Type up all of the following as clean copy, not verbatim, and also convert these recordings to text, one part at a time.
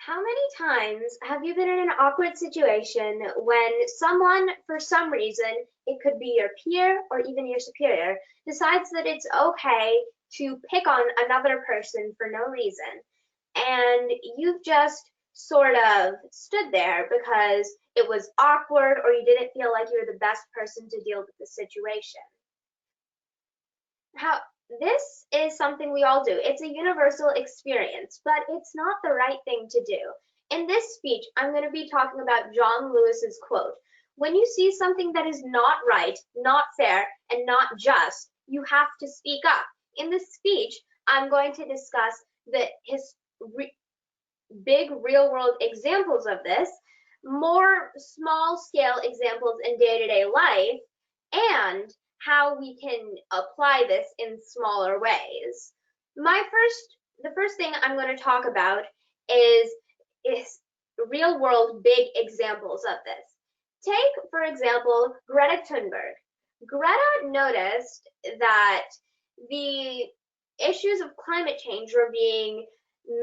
How many times have you been in an awkward situation when someone, for some reason, it could be your peer or even your superior, decides that it's okay to pick on another person for no reason, and you've just sort of stood there because it was awkward or you didn't feel like you were the best person to deal with the situation? How this is something we all do. It's a universal experience, but it's not the right thing to do. In this speech, I'm going to be talking about John Lewis's quote. When you see something that is not right, not fair, and not just, you have to speak up. In this speech, I'm going to discuss his big real-world examples of this, more small-scale examples in day-to-day life, and how we can apply this in smaller ways. The first thing I'm going to talk about is real world big examples of this. Take, for example, Greta Thunberg. Greta noticed that the issues of climate change were being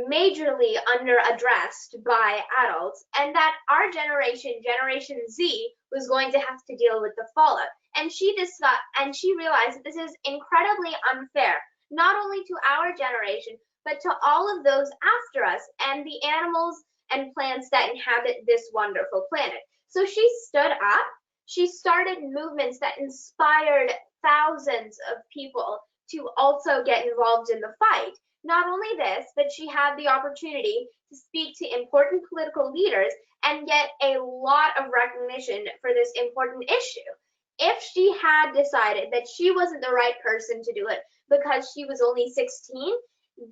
majorly under-addressed by adults, and that our generation, Generation Z, was going to have to deal with the fallout. And she realized that this is incredibly unfair, not only to our generation, but to all of those after us and the animals and plants that inhabit this wonderful planet. So she stood up, she started movements that inspired thousands of people to also get involved in the fight. Not only this, but she had the opportunity to speak to important political leaders and get a lot of recognition for this important issue. If she had decided that she wasn't the right person to do it because she was only 16,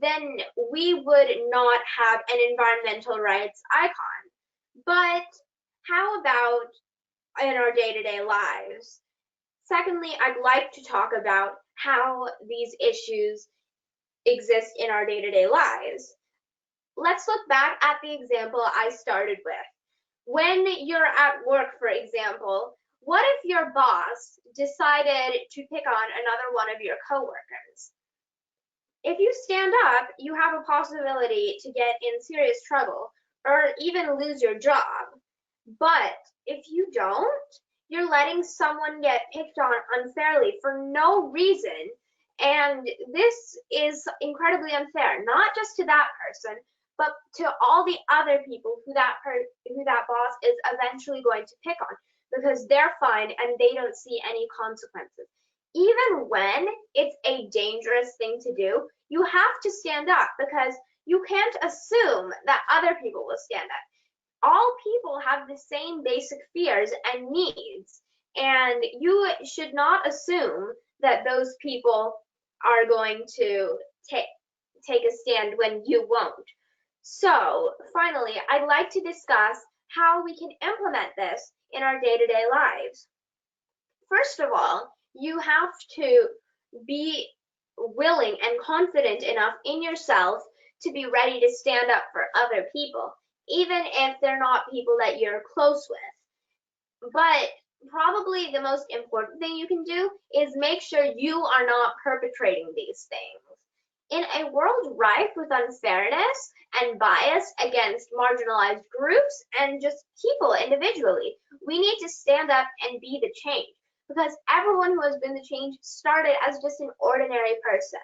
then we would not have an environmental rights icon. But how about in our day-to-day lives? Secondly, I'd like to talk about how these issues exist in our day-to-day lives. Let's look back at the example I started with. When you're at work, for example, what if your boss decided to pick on another one of your coworkers? If you stand up, you have a possibility to get in serious trouble or even lose your job. But if you don't, you're letting someone get picked on unfairly for no reason. And this is incredibly unfair, not just to that person, but to all the other people who that boss is eventually going to pick on, because they're fine and they don't see any consequences. Even when it's a dangerous thing to do, you have to stand up because you can't assume that other people will stand up. All people have the same basic fears and needs, and you should not assume that those people are going to take a stand when you won't. So finally, I'd like to discuss how we can implement this in our day-to-day lives. First of all, you have to be willing and confident enough in yourself to be ready to stand up for other people, even if they're not people that you're close with. But probably the most important thing you can do is make sure you are not perpetrating these things. In a world rife with unfairness and bias against marginalized groups and just people individually, we need to stand up and be the change, because everyone who has been the change started as just an ordinary person.